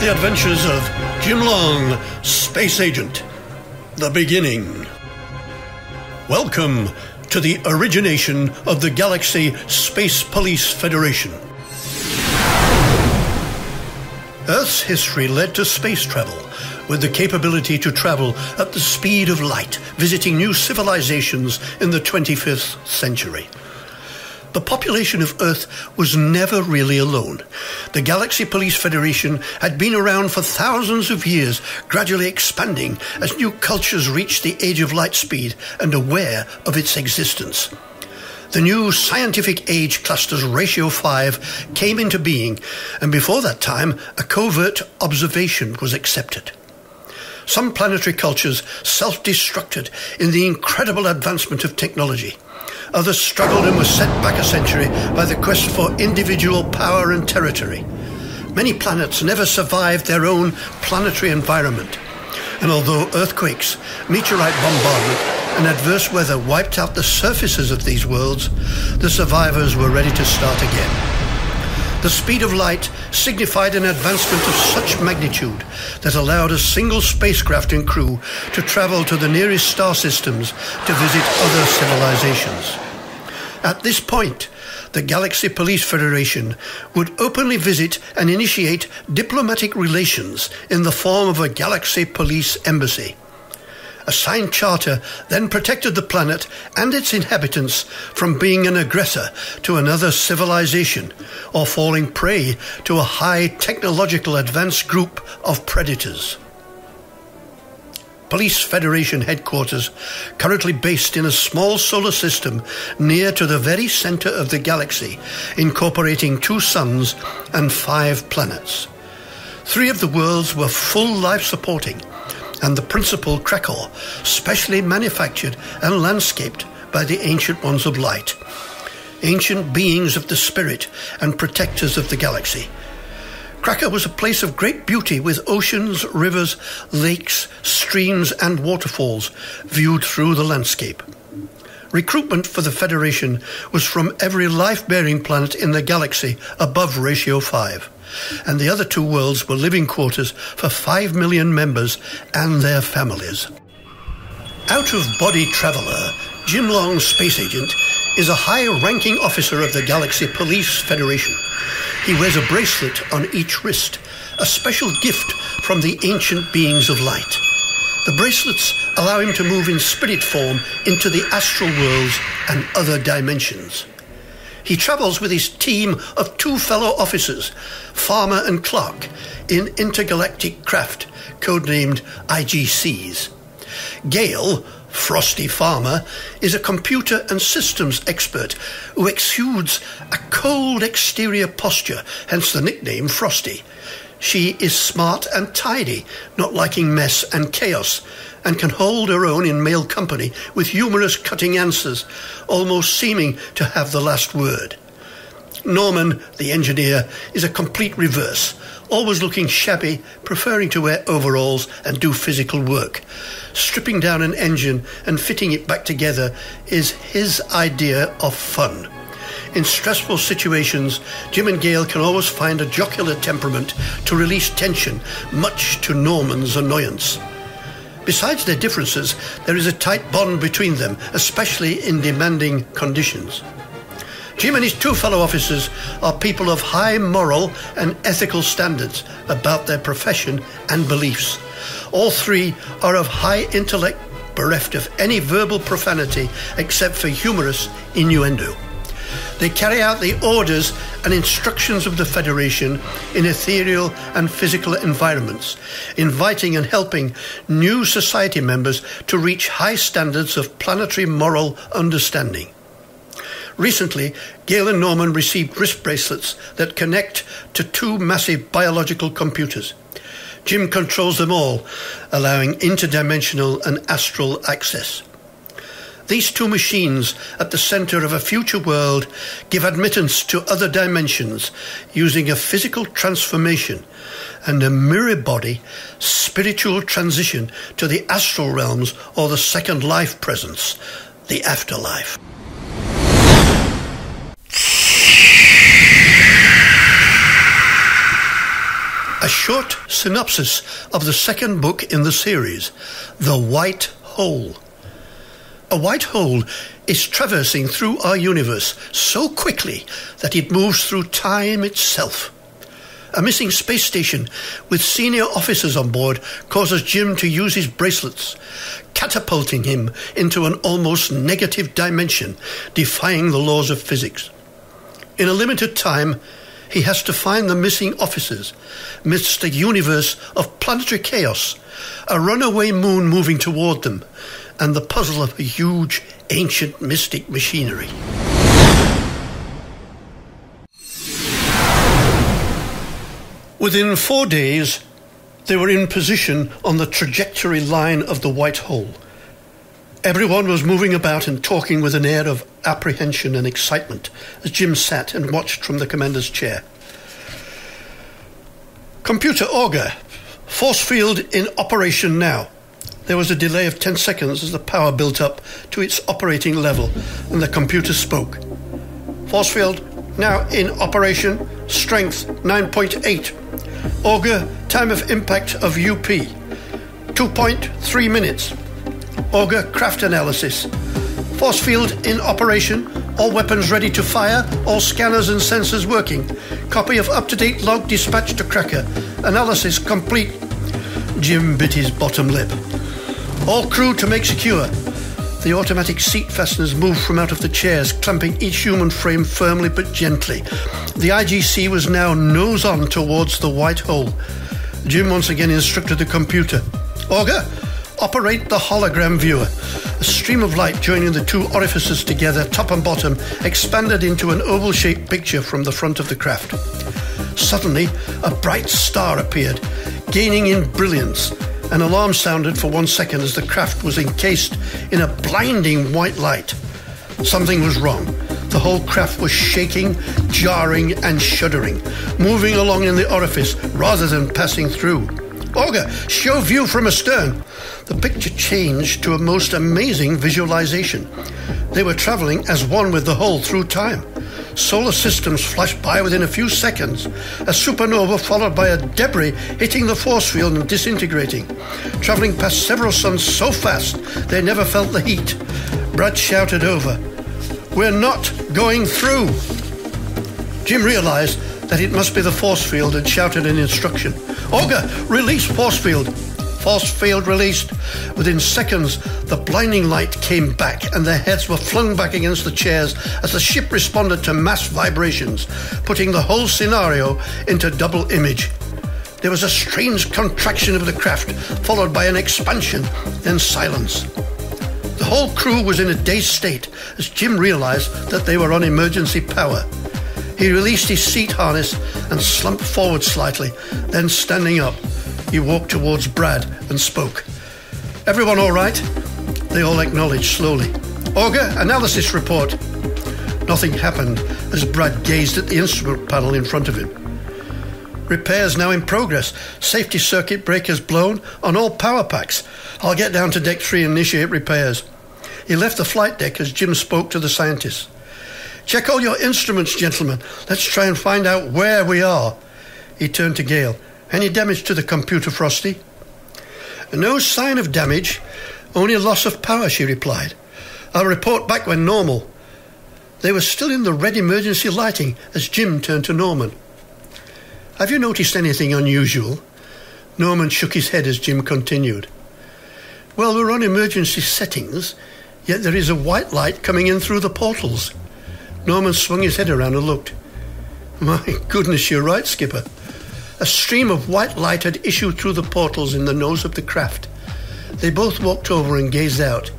The Adventures of Jim Long, Space Agent. The beginning. Welcome to the origination of the Galaxy Space Police Federation. Earth's history led to space travel, with the capability to travel at the speed of light, visiting new civilizations in the 25th century. The population of Earth was never really alone. The Galaxy Police Federation had been around for thousands of years, gradually expanding as new cultures reached the age of light speed and aware of its existence. The new scientific age cluster's ratio 5 came into being, and before that time, a covert observation was accepted. Some planetary cultures self-destructed in the incredible advancement of technology. Others struggled and were set back a century by the quest for individual power and territory. Many planets never survived their own planetary environment. And although earthquakes, meteorite bombardment, and adverse weather wiped out the surfaces of these worlds, the survivors were ready to start again. The speed of light signified an advancement of such magnitude that allowed a single spacecraft and crew to travel to the nearest star systems to visit other civilizations. At this point, the Galaxy Police Federation would openly visit and initiate diplomatic relations in the form of a Galaxy Police Embassy. A signed charter then protected the planet and its inhabitants from being an aggressor to another civilization or falling prey to a high technological advanced group of predators. Police Federation headquarters, currently based in a small solar system near to the very center of the galaxy, incorporating 2 suns and 5 planets. 3 of the worlds were full life-supporting, and the principal Krakow, specially manufactured and landscaped by the Ancient Ones of Light, ancient beings of the spirit and protectors of the galaxy. Krakow was a place of great beauty with oceans, rivers, lakes, streams and waterfalls viewed through the landscape. Recruitment for the Federation was from every life-bearing planet in the galaxy above ratio 5. And the other 2 worlds were living quarters for 5 million members and their families. Out-of-body traveller, Jim Long, Space Agent, is a high-ranking officer of the Galaxy Police Federation. He wears a bracelet on each wrist, a special gift from the ancient beings of light. The bracelets allow him to move in spirit form into the astral worlds and other dimensions. He travels with his team of 2 fellow officers, Farmer and Clark, in intergalactic craft, codenamed IGCs. Gale, Frosty Farmer, is a computer and systems expert who exudes a cold exterior posture, hence the nickname Frosty. She is smart and tidy, not liking mess and chaos, and can hold her own in male company with humorous cutting answers, almost seeming to have the last word. Norman, the engineer, is a complete reverse, always looking shabby, preferring to wear overalls and do physical work. Stripping down an engine and fitting it back together is his idea of fun. In stressful situations, Jim and Gale can always find a jocular temperament to release tension, much to Norman's annoyance. Besides their differences, there is a tight bond between them, especially in demanding conditions. Jim and his 2 fellow officers are people of high moral and ethical standards about their profession and beliefs. All 3 are of high intellect, bereft of any verbal profanity except for humorous innuendo. They carry out the orders and instructions of the Federation in ethereal and physical environments, inviting and helping new society members to reach high standards of planetary moral understanding. Recently, Gale and Norman received wrist bracelets that connect to 2 massive biological computers. Jim controls them all, allowing interdimensional and astral access. These 2 machines at the center of a future world give admittance to other dimensions using a physical transformation and a mirror body spiritual transition to the astral realms or the second life presence, the afterlife. A short synopsis of the second book in the series, The White Hole. A white hole is traversing through our universe so quickly that it moves through time itself. A missing space station with senior officers on board causes Jim to use his bracelets, catapulting him into an almost negative dimension, defying the laws of physics. In a limited time, he has to find the missing officers amidst a universe of planetary chaos, a runaway moon moving toward them, and the puzzle of a huge, ancient mystic machinery. Within 4 days, they were in position on the trajectory line of the white hole. Everyone was moving about and talking with an air of apprehension and excitement as Jim sat and watched from the commander's chair. Computer Auger, force field in operation now. There was a delay of 10 seconds as the power built up to its operating level and the computer spoke. Force field now in operation, strength 9.8. Auger, time of impact of UP, 2.3 minutes. Auger, craft analysis. Force field in operation, all weapons ready to fire, all scanners and sensors working. Copy of up-to-date log dispatched to Cracker. Analysis complete. Jim bit his bottom lip. All crew to make secure. The automatic seat fasteners moved from out of the chairs, clamping each human frame firmly but gently. The IGC was now nose on towards the white hole. Jim once again instructed the computer. Auger, operate the hologram viewer. A stream of light joining the two orifices together, top and bottom, expanded into an oval-shaped picture from the front of the craft. Suddenly, a bright star appeared, gaining in brilliance. An alarm sounded for 1 second as the craft was encased in a blinding white light. Something was wrong. The whole craft was shaking, jarring and shuddering, moving along in the orifice rather than passing through. Auger, show view from astern. The picture changed to a most amazing visualization. They were traveling as one with the hole through time. Solar systems flashed by within a few seconds. A supernova followed by a debris hitting the force field and disintegrating. Traveling past several suns so fast they never felt the heat. Brad shouted over, "We're not going through!" Jim realized that it must be the force field and shouted an instruction. Auger, release force field. Force field released. Within seconds, the blinding light came back and their heads were flung back against the chairs as the ship responded to mass vibrations, putting the whole scenario into double image. There was a strange contraction of the craft, followed by an expansion, then silence. The whole crew was in a dazed state as Jim realized that they were on emergency power. He released his seat harness and slumped forward slightly, then standing up, he walked towards Brad and spoke. Everyone all right? They all acknowledged slowly. Auger, analysis report. Nothing happened as Brad gazed at the instrument panel in front of him. Repairs now in progress. Safety circuit breakers blown on all power packs. I'll get down to deck 3 and initiate repairs. He left the flight deck as Jim spoke to the scientists. Check all your instruments, gentlemen. Let's try and find out where we are. He turned to Gail. Any damage to the computer, Frosty? No sign of damage, only a loss of power, she replied. I'll report back when normal. They were still in the red emergency lighting as Jim turned to Norman. Have you noticed anything unusual? Norman shook his head as Jim continued. Well, we're on emergency settings, yet there is a white light coming in through the portals. Norman swung his head around and looked. My goodness, you're right, Skipper. A stream of white light had issued through the portals in the nose of the craft. They both walked over and gazed out.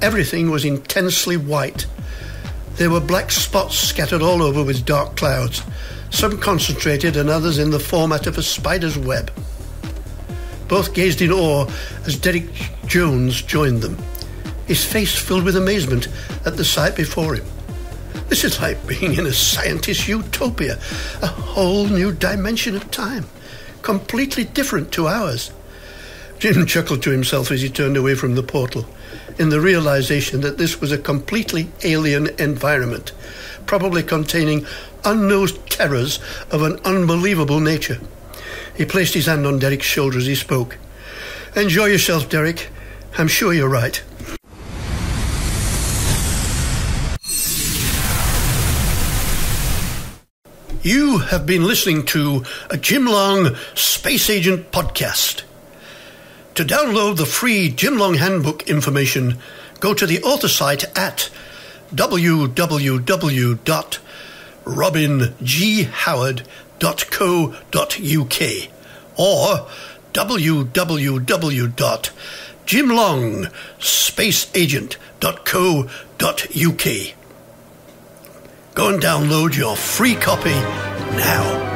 Everything was intensely white. There were black spots scattered all over with dark clouds, some concentrated and others in the format of a spider's web. Both gazed in awe as Derek Jones joined them, his face filled with amazement at the sight before him. This is like being in a scientist's utopia, a whole new dimension of time, completely different to ours. Jim chuckled to himself as he turned away from the portal, in the realization that this was a completely alien environment, probably containing unknown terrors of an unbelievable nature. He placed his hand on Derek's shoulder as he spoke. "Enjoy yourself, Derek. I'm sure you're right." You have been listening to a Jim Long Space Agent podcast. To download the free Jim Long Handbook information, go to the author site at www.robinghoward.co.uk or www.jimlongspaceagent.co.uk. Go and download your free copy now.